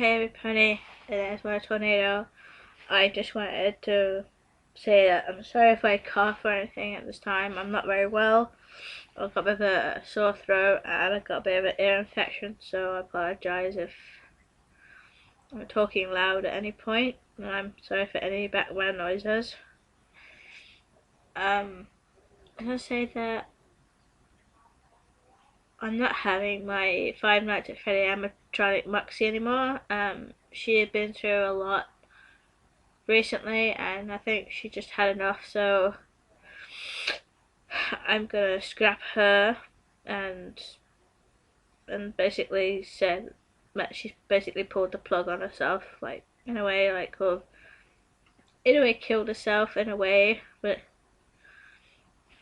Hey everybody, it is my tornado. I just wanted to say that I'm sorry if I cough or anything at this time. I'm not very well. I've got a bit of a sore throat and I've got a bit of an ear infection, so I apologise if I'm talking loud at any point, and I'm sorry for any background noises. I'm gonna say that I'm not having my Five Nights at Freddy animatronic Moxie anymore. She had been through a lot recently and I think she just had enough, so I'm gonna scrap her and basically said that she's basically pulled the plug on herself, like in a way, like in a way killed herself in a way. But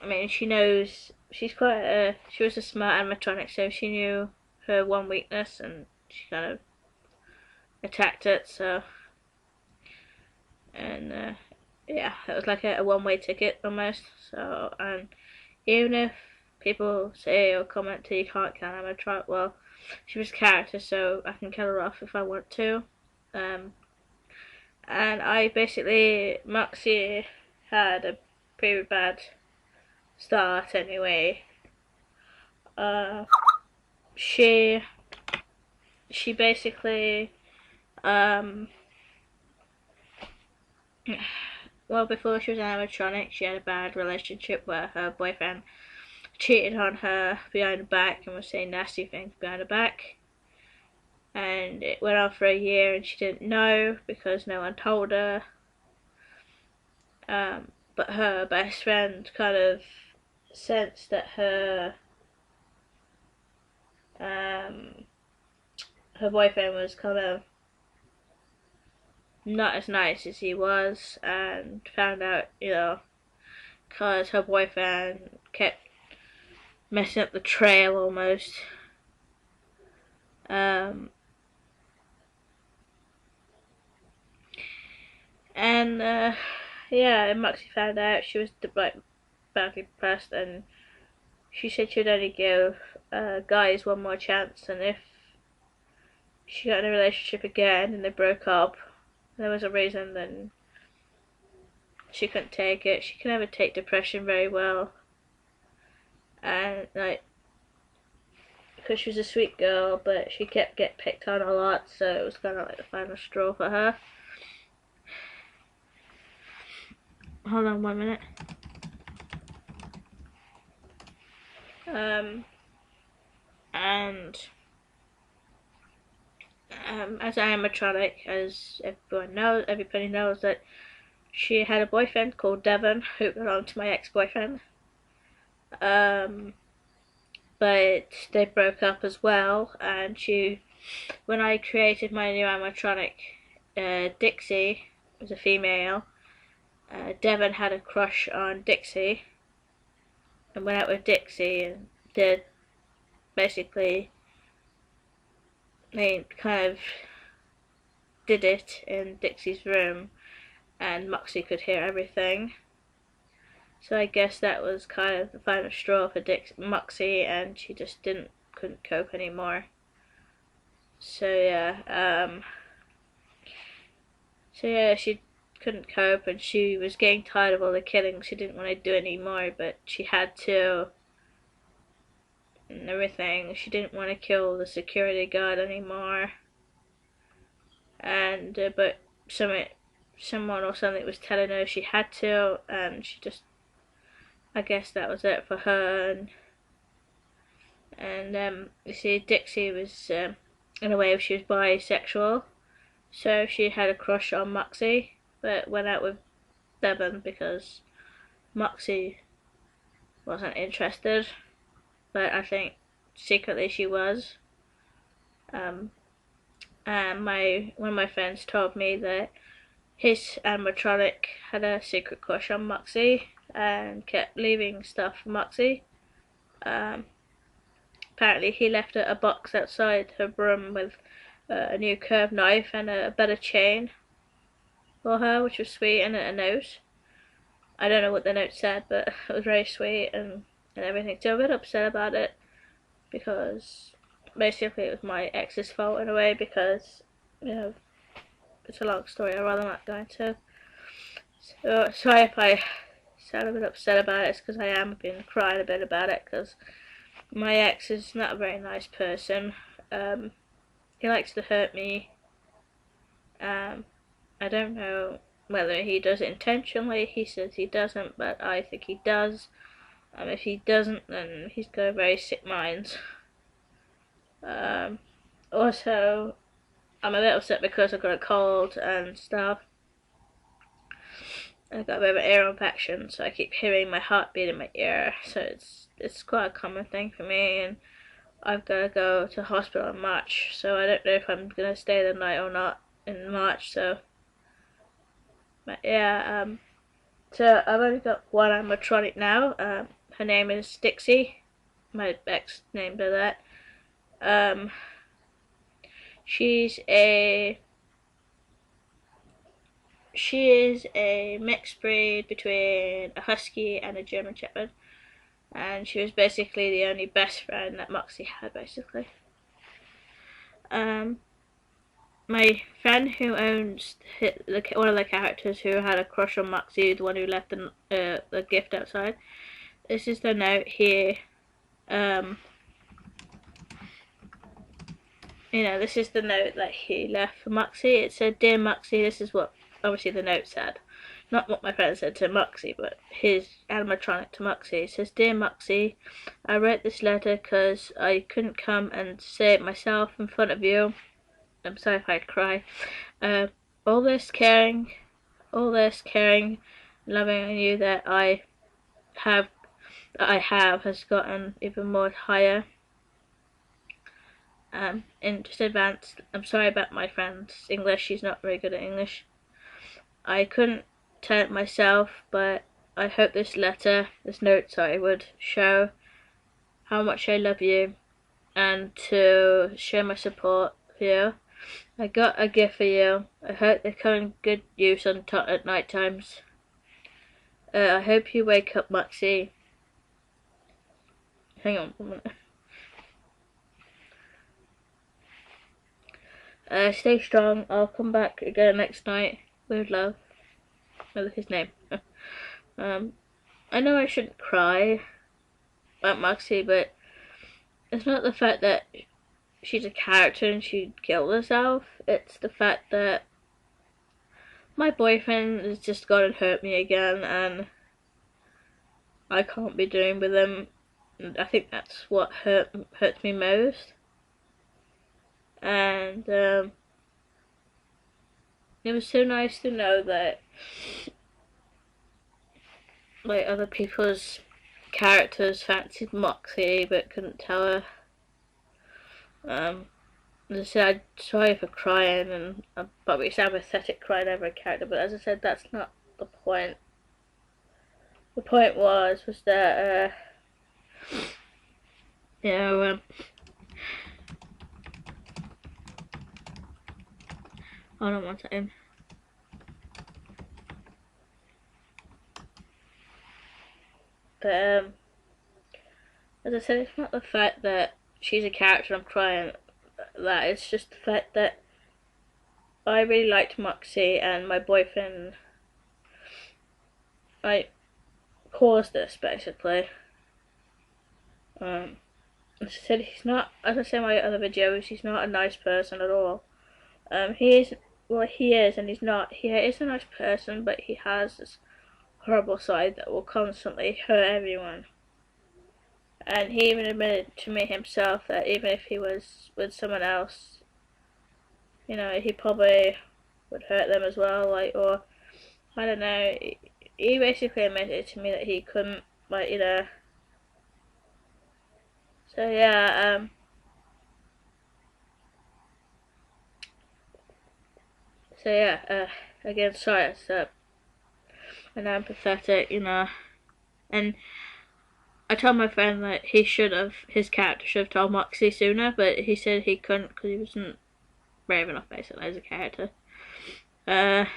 I mean, she knows she was a smart animatronic, so she knew her one weakness and she kind of attacked it. So and yeah, it was like a one-way ticket almost. So and even if people say or comment that you can't kill an animatronic, well, she was a character, so I can kill her off if I want to. Um, and I basically, Moxie had a pretty bad start anyway. Uh, she basically well, before she was an animatronic, she had a bad relationship where her boyfriend cheated on her behind her back and was saying nasty things behind her back. And it went on for a year and she didn't know because no one told her. But her best friend kind of sensed that her boyfriend was kind of not as nice as he was, and found out, because her boyfriend kept messing up the trail almost. And yeah, and Moxie found out. She was like badly depressed, and she said she'd only give guys one more chance, and if she got in a relationship again and they broke up, there was a reason, then she couldn't take it. She can never take depression very well, and like, because she was a sweet girl, but she kept getting picked on a lot, so it was kind of like the final straw for her. Hold on 1 minute. And as an animatronic, as everybody knows that she had a boyfriend called Devon who belonged to my ex-boyfriend. But they broke up as well, and when I created my new animatronic, Dixie was a female. Devon had a crush on Dixie and went out with Dixie and did basically, they kind of did it in Dixie's room, and Moxie could hear everything. So I guess that was kind of the final straw for Moxie, and she just couldn't cope anymore. So yeah, she couldn't cope, and she was getting tired of all the killing. She didn't want to do anymore, but she had to, and everything. She didn't want to kill the security guard anymore, and but someone or something was telling her she had to, and she just, I guess that was it for her. And you see, Dixie was in a way, she was bisexual, so she had a crush on Moxie, but went out with Devon because Moxie wasn't interested, but I think secretly she was. And one of my friends told me that his animatronic had a secret crush on Moxie and kept leaving stuff for Moxie. Apparently he left a box outside her room with a new curved knife and a better chain for her, which was sweet, and a note. I don't know what the note said, but it was very sweet and everything. So I'm a bit upset about it because basically it was my ex's fault in a way, because you know, it's a long story. I'd rather not go into. So sorry if I sound a bit upset about it. It's because I am been crying a bit about it because my ex is not a very nice person. He likes to hurt me. I don't know whether he does it intentionally. He says he doesn't, but I think he does. If he doesn't, then he's got a very sick mind. Also, I'm a bit upset because I've got a cold and stuff. I've got a bit of an ear infection, so I keep hearing my heartbeat in my ear. So it's quite a common thing for me, and I've got to go to hospital in March. So I don't know if I'm gonna stay the night or not in March. So, but yeah, so I've only got one animatronic now. Her name is Dixie. My ex named her that. She is a mixed breed between a husky and a German shepherd, and she was basically the only best friend that Moxie had, basically. My friend who owns one of the characters who had a crush on Moxie, the one who left the gift outside. This is the note here. This is the note that he left for Moxie. It said, "Dear Moxie," this is what obviously the note said. Not what my friend said to Moxie, but his animatronic to Moxie. It says, "Dear Moxie, I wrote this letter because I couldn't come and say it myself in front of you. I'm sorry if I cry. All this caring, loving you that I have has gotten even more higher. In just advance, I'm sorry about my friend's English. She's not very good at English. I couldn't tell it myself, but I hope this note, would show how much I love you and to show my support for you. I got a gift for you. I hope they come in good use at night times. I hope you wake up, Moxie." Hang on a minute. Stay strong. I'll come back again next night. With love. With his name. I know I shouldn't cry about Moxie, but it's not the fact that she's a character and she killed herself. It's the fact that my boyfriend has just gone and hurt me again, and I can't be doing with him. And I think that's what hurts me most. And it was so nice to know that like other people's characters fancied Moxie but couldn't tell her. As I said, I'm sorry for crying, and I'm probably sound pathetic crying over a character, but as I said, that's not the point. The point was that hold on one second. But as I said, it's not the fact that she's a character and I'm crying. That it's just the fact that I really liked Moxie, and my boyfriend caused this basically. As I said, he's not. As I said in my other videos, he's not a nice person at all. He is, and he's not. He is a nice person, but he has this horrible side that will constantly hurt everyone. And he even admitted to me himself that even if he was with someone else, he probably would hurt them as well. Or I don't know. He basically admitted to me that he couldn't, So yeah, again, sorry, I know I'm pathetic, and I told my friend that his character should have told Moxie sooner, but he said he couldn't because he wasn't brave enough, basically, as a character. Sorry,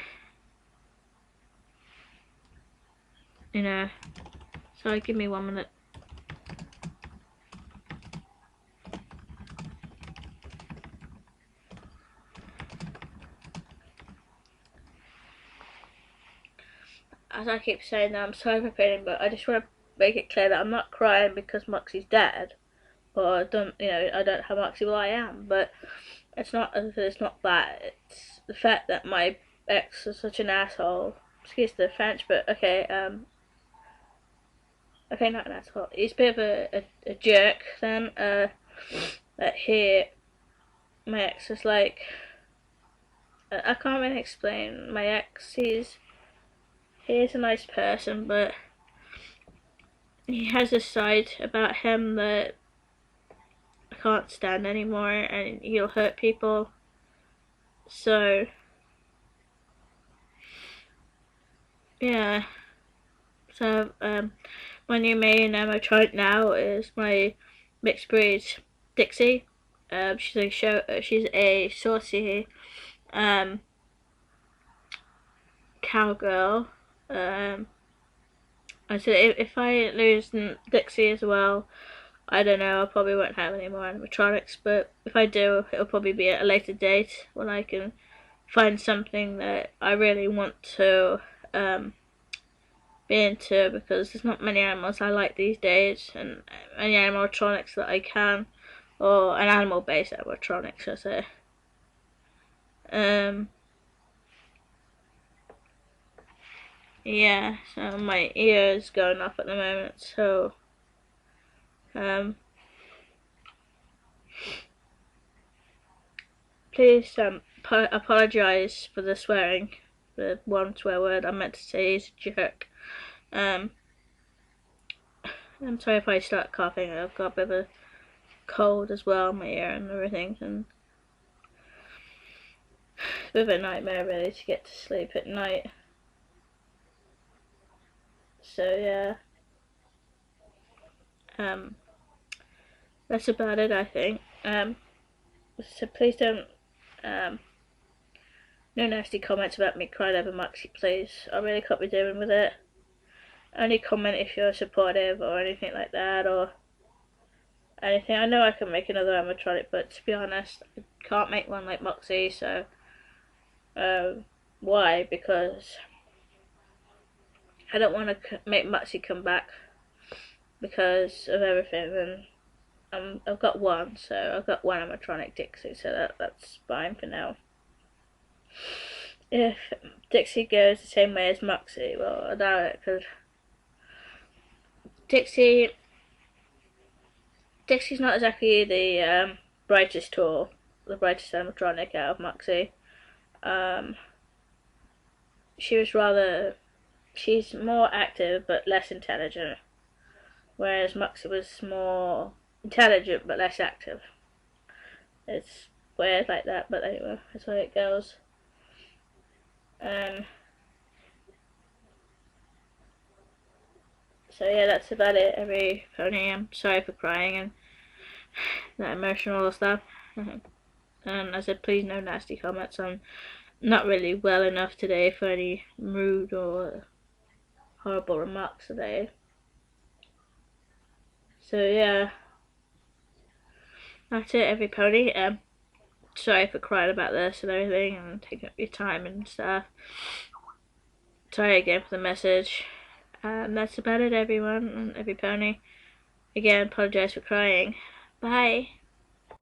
give me 1 minute. as I keep saying that, I'm sorry for pain, but I just want to make it clear that I'm not crying because Moxie's dead, or I don't have Moxie. Well, I am, but it's not that. It's the fact that my ex is such an asshole. Excuse the French, but okay, okay, not an asshole. He's a bit of a jerk. Then, that my ex is like, I can't really explain. My ex, he's a nice person, but he has a side about him that I can't stand anymore, and he'll hurt people. So, yeah. So, my new main animatronic now is my mixed breed Dixie. She's a saucy cowgirl. I said if I lose Dixie as well, I don't know, I probably won't have any more animatronics, but if I do, it'll probably be at a later date when I can find something that I really want to be into, because there's not many animals I like these days, and any animatronics that I can, or an animal-based animatronics, I say. Yeah, so my ear is going off at the moment, so please apologise for the swearing, the one swear word I meant to say is jerk. I'm sorry if I start coughing. I've got a bit of a cold as well in my ear and everything, and it's a bit of a nightmare really to get to sleep at night. So yeah, that's about it, I think. So please don't no nasty comments about me crying over Moxie, please. I really can't be dealing with it. Only comment if you're supportive or anything like that, or anything. I know I can make another animatronic, but to be honest, I can't make one like Moxie, so why? Because I don't want to make Moxie come back because of everything, and I've got one, so I've got one animatronic Dixie, so that's fine for now. If Dixie goes the same way as Moxie, well, I doubt it, because Dixie's not exactly the brightest tool, the brightest animatronic out of Moxie. She's more active but less intelligent, whereas Moxie was more intelligent but less active. It's weird like that, but anyway, that's how it goes. So yeah, that's about it, every pony. I'm sorry for crying and that emotional stuff. And I said, please no nasty comments. I'm not really well enough today for any rude or horrible remarks today. So yeah, that's it, every pony. Sorry for crying about this and everything and taking up your time and stuff. Sorry again for the message. And that's about it, everyone, and every pony. Again, apologise for crying. Bye.